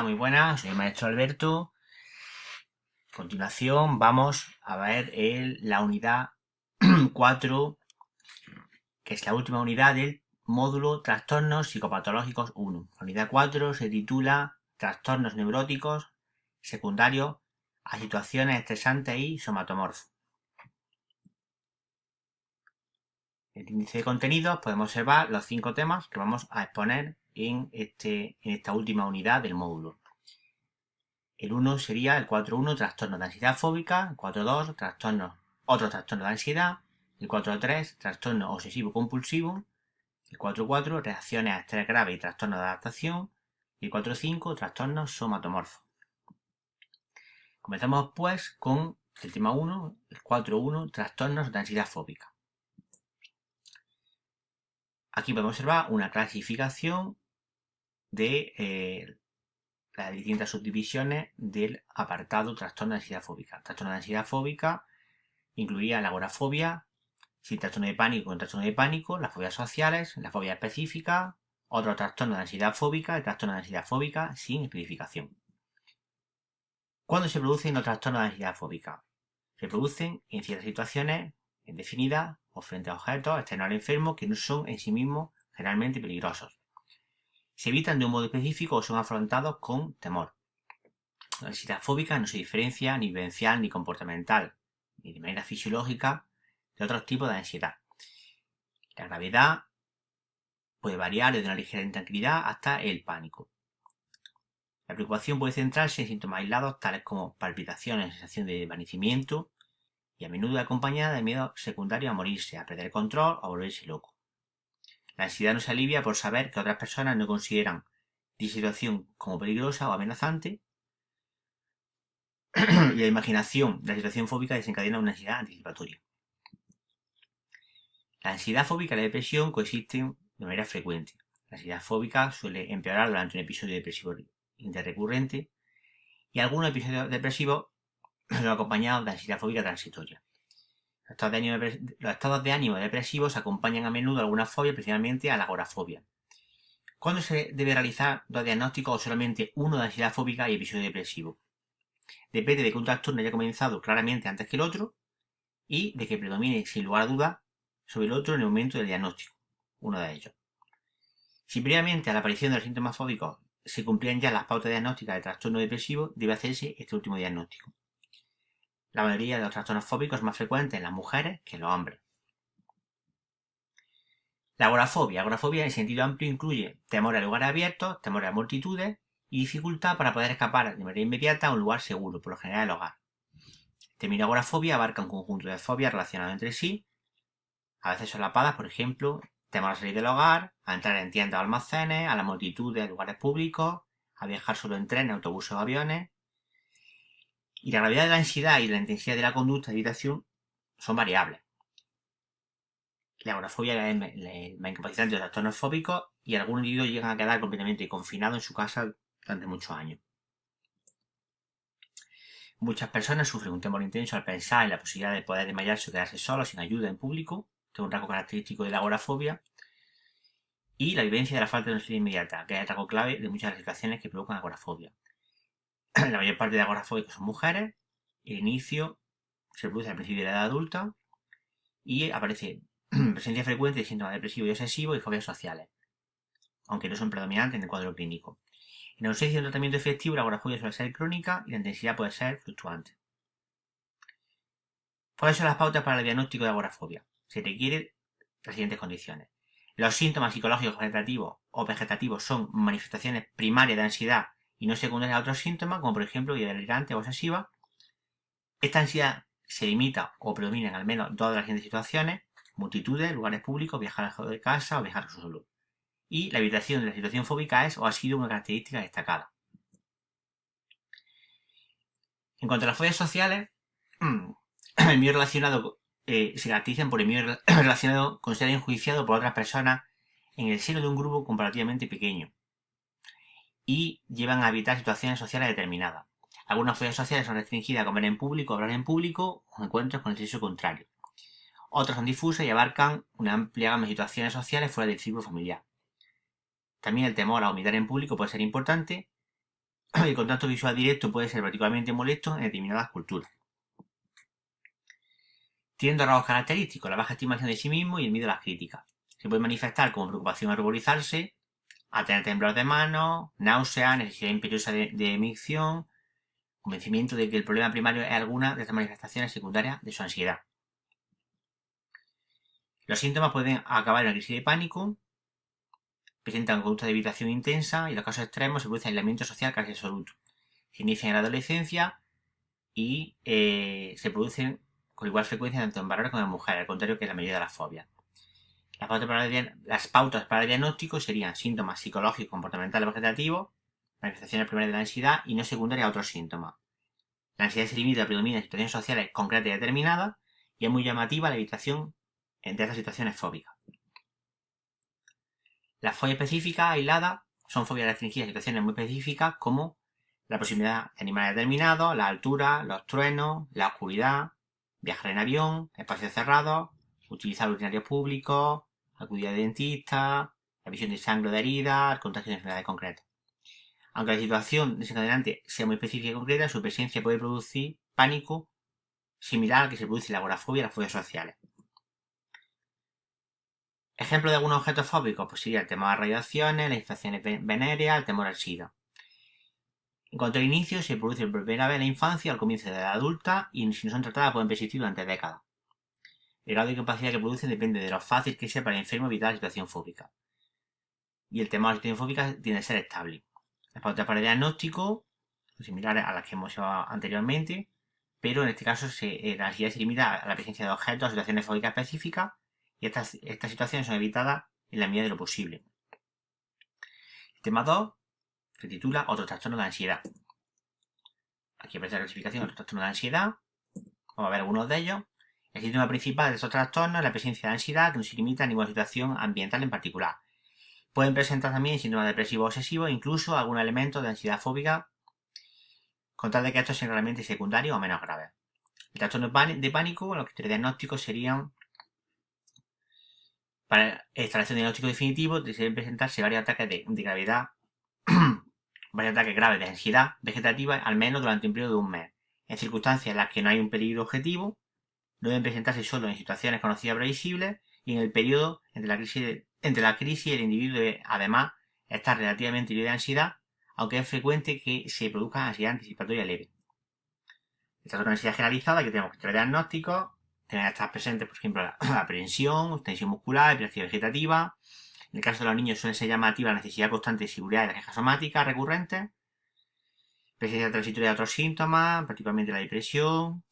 muy buenas, soy el maestro Alberto. A continuación vamos a ver la unidad 4, que es la última unidad del módulo Trastornos Psicopatológicos 1. La unidad 4 se titula Trastornos Neuróticos secundarios a situaciones estresantes y somatomorfos. En el índice de contenidos podemos observar los 5 temas que vamos a exponer en esta última unidad del módulo. El 1 sería el 4.1, trastorno de ansiedad fóbica. El 4.2, otro trastorno de ansiedad. El 4.3, trastorno obsesivo compulsivo. El 4.4, reacciones a estrés grave y trastorno de adaptación. Y el 4.5, trastornos somatomorfos. Comenzamos pues con el tema 1, el 4.1, trastornos de ansiedad fóbica. Aquí podemos observar una clasificación de las distintas subdivisiones del apartado trastorno de ansiedad fóbica. Trastorno de ansiedad fóbica incluía la agorafobia, sin trastorno de pánico con trastorno de pánico, las fobias sociales, la fobia específica, otro trastorno de ansiedad fóbica, el trastorno de ansiedad fóbica sin especificación. ¿Cuándo se producen los trastornos de ansiedad fóbica? Se producen en ciertas situaciones indefinidas o frente a objetos externos al enfermo que no son en sí mismos generalmente peligrosos. Se evitan de un modo específico o son afrontados con temor. La ansiedad fóbica no se diferencia ni vivencial ni comportamental, ni de manera fisiológica de otros tipos de ansiedad. La gravedad puede variar desde una ligera intranquilidad hasta el pánico. La preocupación puede centrarse en síntomas aislados tales como palpitaciones, sensación de desvanecimiento y a menudo acompañada de miedo secundario a morirse, a perder el control o a volverse loco. La ansiedad no se alivia por saber que otras personas no consideran dicha situación como peligrosa o amenazante y la imaginación de la situación fóbica desencadena una ansiedad anticipatoria. La ansiedad fóbica y la depresión coexisten de manera frecuente. La ansiedad fóbica suele empeorar durante un episodio depresivo interrecurrente y algunos episodios depresivos son acompañados de ansiedad fóbica transitoria. Los estados de ánimo depresivos acompañan a menudo a alguna fobia, principalmente a la agorafobia. ¿Cuándo se debe realizar dos diagnósticos o solamente uno de ansiedad fóbica y episodio depresivo? Depende de que un trastorno haya comenzado claramente antes que el otro y de que predomine sin lugar a dudas sobre el otro en el momento del diagnóstico, uno de ellos. Si previamente a la aparición de los síntomas fóbicos se cumplían ya las pautas diagnósticas de trastorno depresivo, debe hacerse este último diagnóstico. La mayoría de los trastornos fóbicos es más frecuente en las mujeres que en los hombres. La agorafobia. Agorafobia en sentido amplio incluye temor a lugares abiertos, temor a multitudes y dificultad para poder escapar de manera inmediata a un lugar seguro, por lo general el hogar. El término agorafobia abarca un conjunto de fobias relacionadas entre sí, a veces solapadas, por ejemplo, temor a salir del hogar, a entrar en tiendas o almacenes, a la multitud de lugares públicos, a viajar solo en trenes, autobuses o aviones. Y la gravedad de la ansiedad y la intensidad de la conducta de evitación son variables. La agorafobia es el más incapacitante de los trastornos fóbicos y algunos individuos llegan a quedar completamente confinados en su casa durante muchos años. Muchas personas sufren un temor intenso al pensar en la posibilidad de poder desmayarse o quedarse solos sin ayuda en público, que es un rasgo característico de la agorafobia, y la vivencia de la falta de una salida inmediata, que es el rasgo clave de muchas de las situaciones que provocan agorafobia. La mayor parte de agorafóbicos son mujeres, el inicio se produce al principio de la edad adulta y aparece presencia frecuente de síntomas depresivos y obsesivos y fobias sociales, aunque no son predominantes en el cuadro clínico. En ausencia de un tratamiento efectivo, la agorafobia suele ser crónica y la intensidad puede ser fluctuante. ¿Cuáles son las pautas para el diagnóstico de agorafobia? Se requieren las siguientes condiciones. Los síntomas psicológicos vegetativos son manifestaciones primarias de ansiedad y no secundarias a otros síntomas, como por ejemplo vida delirante o obsesiva. Esta ansiedad se limita o predomina en al menos dos de las siguientes situaciones: multitudes, lugares públicos, viajar lejos de casa o viajar solo. Y la evitación de la situación fóbica es o ha sido una característica destacada. En cuanto a las fobias sociales, el miedo relacionado se caracterizan por el miedo relacionado con ser enjuiciado por otras personas en el seno de un grupo comparativamente pequeño y llevan a evitar situaciones sociales determinadas. Algunas fobias sociales son restringidas a comer en público, hablar en público o encuentros con el sexo contrario. Otras son difusas y abarcan una amplia gama de situaciones sociales fuera del círculo familiar. También el temor a vomitar en público puede ser importante el contacto visual directo puede ser particularmente molesto en determinadas culturas. Tienen dos rasgos característicos, la baja estimación de sí mismo y el miedo a las críticas. Se puede manifestar como preocupación a ruborizarse, a tener temblor de manos, náusea, necesidad imperiosa de emisión, convencimiento de que el problema primario es alguna de estas manifestaciones secundarias de su ansiedad. Los síntomas pueden acabar en una crisis de pánico, presentan conducta de evitación intensa y en los casos extremos se produce aislamiento social casi absoluto. Se inician en la adolescencia y se producen con igual frecuencia tanto en varones como en mujeres, al contrario que en la mayoría de las fobias. Las pautas para el diagnóstico serían síntomas psicológicos, comportamentales o vegetativos, manifestaciones primarias de la ansiedad y no secundarias a otros síntomas. La ansiedad se limita a predominar en situaciones sociales concretas y determinadas y es muy llamativa la evitación de estas situaciones fóbicas. Las fobias específicas aisladas son fobias restringidas a situaciones muy específicas como la proximidad de animales determinados, la altura, los truenos, la oscuridad, viajar en avión, espacios cerrados, utilizar urinarios públicos, acudir a dentista, la visión de sangre de heridas, el contagio de enfermedades concretas. Aunque la situación desencadenante sea muy específica y concreta, su presencia puede producir pánico similar al que se produce en la agorafobia y las fobias sociales. Ejemplo de algunos objetos fóbicos pues sería el temor a las radiaciones, las infecciones venéreas, el temor al SIDA. En cuanto al inicio, se produce por primera vez en la infancia, al comienzo de la edad adulta, y si no son tratadas pueden persistir durante décadas. El grado de incapacidad que producen depende de lo fácil que sea para el enfermo evitar la situación fóbica. Y el temor a la situación fóbica tiende a ser estable. Las pautas para el diagnóstico son similares a las que hemos llevado anteriormente, pero en este caso la ansiedad se limita a la presencia de objetos o situaciones fóbicas específicas y estas situaciones son evitadas en la medida de lo posible. El tema 2 se titula Otro trastorno de ansiedad. Aquí aparece la clasificación de otros trastornos de ansiedad. Vamos a ver algunos de ellos. El síntoma principal de estos trastornos es la presencia de ansiedad que no se limita a ninguna situación ambiental en particular. Pueden presentar también síntomas depresivos obsesivos e incluso algún elemento de ansiedad fóbica, con tal de que estos sean realmente secundarios o menos graves. El trastorno de pánico, los criterios diagnósticos serían, para instalación de diagnóstico definitivo, deben presentarse varios ataques de gravedad, varios ataques graves de ansiedad vegetativa, al menos durante un periodo de un mes. En circunstancias en las que no hay un peligro objetivo, no deben presentarse solo en situaciones conocidas previsibles y en el periodo entre la crisis el individuo debe, además, estar relativamente libre de ansiedad, aunque es frecuente que se produzca ansiedad anticipatoria leve. El trastorno de ansiedad generalizada, que tenemos criterios diagnósticos, tienen que estar presentes, por ejemplo, la aprensión, tensión muscular, epilepsia vegetativa. En el caso de los niños suele ser llamativa la necesidad constante de seguridad de las quejas somáticas recurrentes, presencia transitoria de otros síntomas, particularmente la depresión.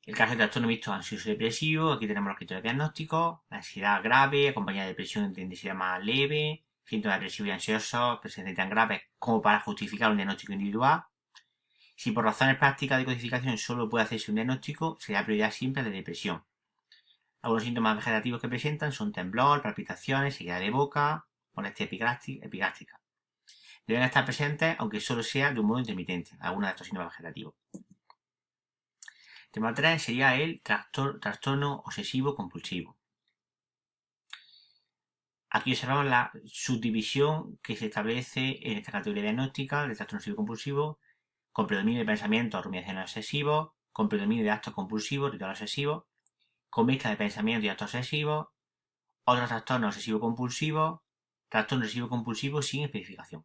El caso de trastorno mixto ansioso depresivo, aquí tenemos los criterios diagnósticos, la ansiedad grave, acompañada de depresión de intensidad más leve, síntomas depresivos y ansiosos, presencia tan graves como para justificar un diagnóstico individual. Si por razones prácticas de codificación solo puede hacerse un diagnóstico, será prioridad siempre la depresión. Algunos síntomas vegetativos que presentan son temblor, palpitaciones, sequedad de boca, molestia epigástica. Deben estar presentes, aunque solo sea de un modo intermitente, algunos de estos síntomas vegetativos. Tema 3 sería el trastorno obsesivo compulsivo. Aquí observamos la subdivisión que se establece en esta categoría diagnóstica del trastorno obsesivo compulsivo, con predominio de pensamientos, rumiaciones obsesivos, con predominio de actos compulsivos, ritual obsesivo, con mezcla de pensamientos y actos obsesivos, otros trastornos obsesivo-compulsivos, trastorno obsesivo-compulsivo sin especificación.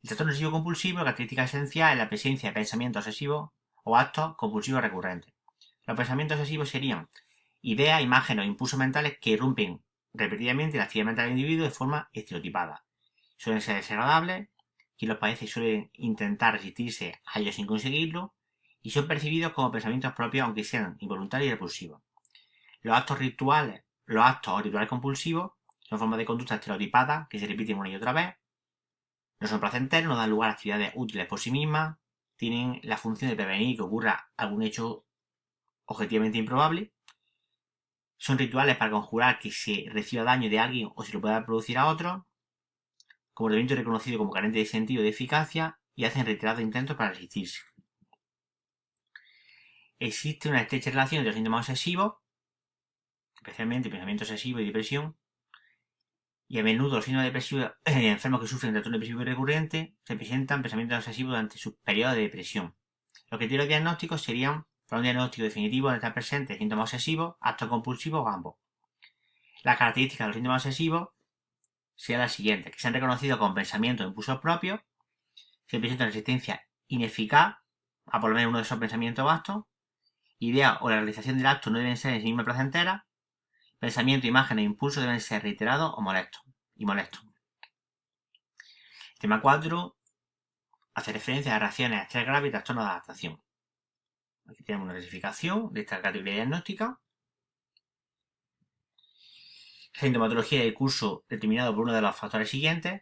El trastorno obsesivo-compulsivo, la característica esencial es la presencia de pensamientos obsesivos o actos compulsivos recurrentes. Los pensamientos obsesivos serían ideas, imágenes o impulsos mentales que irrumpen repetidamente la actividad mental del individuo de forma estereotipada. Suelen ser desagradables, quien los padece suele intentar resistirse a ellos sin conseguirlo, y son percibidos como pensamientos propios aunque sean involuntarios y repulsivos. Los actos o rituales compulsivos son formas de conducta estereotipadas que se repiten una y otra vez, no son placenteros, no dan lugar a actividades útiles por sí mismas, tienen la función de prevenir que ocurra algún hecho objetivamente improbable, son rituales para conjurar que se reciba daño de alguien o se lo pueda producir a otro, comportamiento reconocido como carente de sentido y de eficacia, y hacen reiterados intentos para resistirse. Existe una estrecha relación entre los síntomas obsesivos, especialmente pensamiento obsesivo y depresión, Y a menudo los síntomas depresivos en enfermos que sufren de trastorno depresivo recurrente se presentan pensamientos obsesivos durante su periodo de depresión. Los criterios diagnósticos serían, para un diagnóstico definitivo, donde están presentes síntomas obsesivos, actos compulsivos o ambos. Las características de los síntomas obsesivos serían las siguientes: que se han reconocido con pensamientos o impulsos propios, se presenta resistencia ineficaz a por lo menos uno de esos pensamientos o actos, idea o la realización del acto no deben ser en sí mismas placenteras, pensamiento, imágenes e impulsos deben ser reiterados o molestos. Tema 4 hace referencia a reacciones a estrés grave y trastornos de adaptación. Aquí tenemos una clasificación de esta categoría diagnóstica. La sintomatología del curso determinado por uno de los factores siguientes.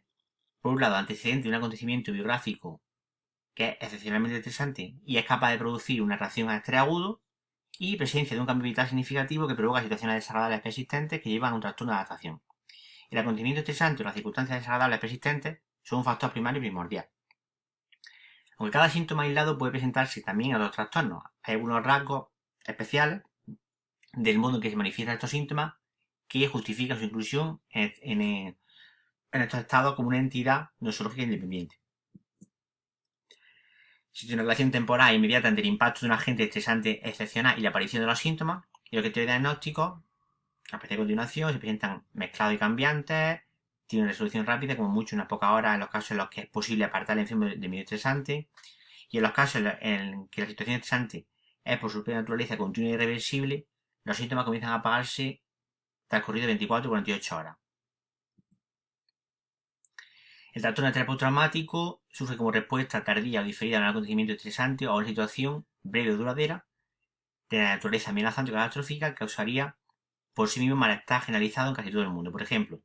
Por un lado, antecedente de un acontecimiento biográfico que es excepcionalmente estresante y es capaz de producir una reacción a estrés agudo, y presencia de un cambio vital significativo que provoca situaciones desagradables persistentes que llevan a un trastorno de adaptación. El acontecimiento estresante o las circunstancias desagradables persistentes son un factor primario y primordial. Aunque cada síntoma aislado puede presentarse también en otros trastornos, hay algunos rasgos especiales del modo en que se manifiestan estos síntomas que justifican su inclusión en estos estados como una entidad nosológica independiente. Existe una relación temporal inmediata entre el impacto de un agente estresante excepcional y la aparición de los síntomas, y los criterios diagnósticos, a continuación, se presentan mezclados y cambiantes, tienen resolución rápida, como mucho en unas pocas horas en los casos en los que es posible apartar el enfermo de medio estresante, y en los casos en que la situación estresante es por su propia naturaleza continua e irreversible, los síntomas comienzan a apagarse transcurrido 24 o 48 horas. El trastorno de estrés postraumático surge como respuesta tardía o diferida a un acontecimiento estresante o a una situación breve o duradera de la naturaleza amenazante o catastrófica que causaría por sí mismo malestar generalizado en casi todo el mundo. Por ejemplo,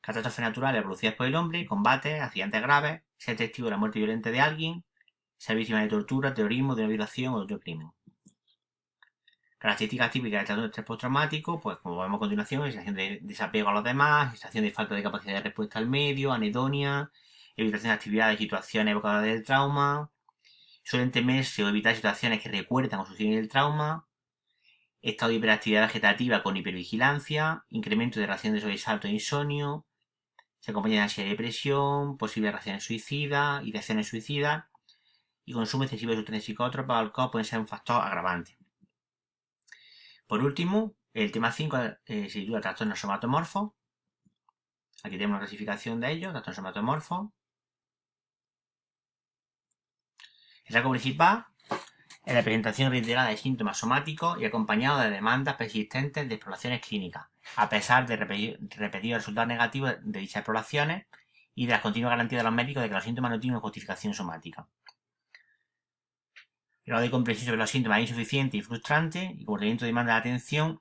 catástrofes naturales producidas por el hombre, combates, accidentes graves, ser testigo de la muerte violenta de alguien, ser víctima de tortura, terrorismo, de una violación o de otro crimen. Características típicas del trastorno de estrés postraumático, pues como vemos a continuación, sensación de desapego a los demás, sensación de falta de capacidad de respuesta al medio, anedonia, evitación de actividades y situaciones evocadoras del trauma, suelen temerse o evitar situaciones que recuerdan o sugieren el trauma, estado de hiperactividad vegetativa con hipervigilancia, incremento de reacción de sobresalto e insomnio, se acompaña de ansiedad y depresión, posibles reacciones suicidas, ideaciones suicidas, y consumo excesivo de sustancias psicótropas o alcohol pueden ser un factor agravante. Por último, el tema 5 se titula trastornos somatomorfos. Aquí tenemos una clasificación de ellos, trastornos somatomorfos. El rasgo principal es la presentación reiterada de síntomas somáticos y acompañado de demandas persistentes de exploraciones clínicas, a pesar de repetidos resultados negativos de dichas exploraciones y de las continuas garantías de los médicos de que los síntomas no tienen una justificación somática. El grado de comprensión sobre los síntomas es insuficiente y frustrante, y como teniendo demanda de atención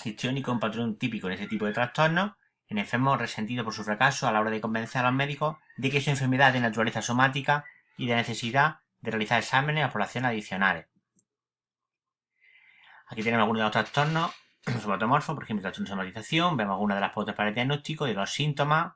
histriónico, un patrón típico en ese tipo de trastornos, en enfermos resentidos por su fracaso a la hora de convencer a los médicos de que su enfermedad es de naturaleza somática y de necesidad de realizar exámenes o exploraciones adicionales. Aquí tenemos algunos de los trastornos somatomorfos, por ejemplo, trastorno de somatización, vemos algunas de las pautas para el diagnóstico y de los síntomas,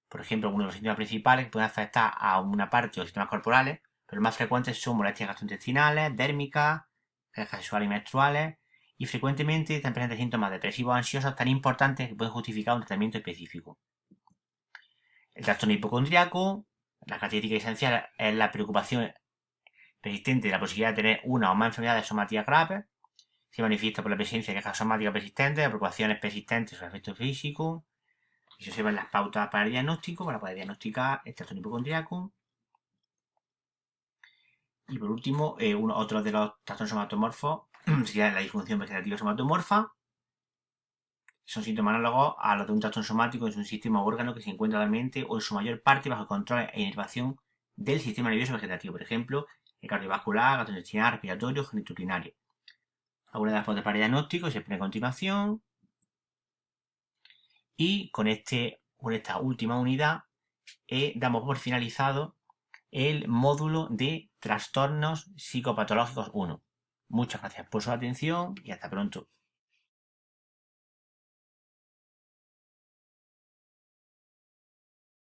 por ejemplo, algunos de los síntomas principales que pueden afectar a una parte de los sistemas corporales, pero los más frecuentes son molestias gastrointestinales, dérmicas, quejas sexuales y menstruales, y frecuentemente están presentes síntomas depresivos o ansiosos tan importantes que pueden justificar un tratamiento específico. El trastorno hipocondriaco, la característica esencial es la preocupación persistente de la posibilidad de tener una o más enfermedades somáticas graves, se manifiesta por la presencia de quejas somáticas persistentes, preocupaciones persistentes sobre el aspecto físico, y se observan las pautas para el diagnóstico, para poder diagnosticar el trastorno hipocondriaco. Y por último, otro de los trastornos somatomorfos sería la disfunción vegetativa somatomorfa. Son síntomas análogos a los de un trastorno somático en un sistema o órgano que se encuentra realmente o en su mayor parte bajo el control e inervación del sistema nervioso vegetativo, por ejemplo, el cardiovascular, gastrointestinal, respiratorio, genitourinario. Algunas de las pautas para el diagnóstico se explican a continuación. Y con esta última unidad damos por finalizado el módulo de trastornos psicopatológicos 1. Muchas gracias por su atención y hasta pronto.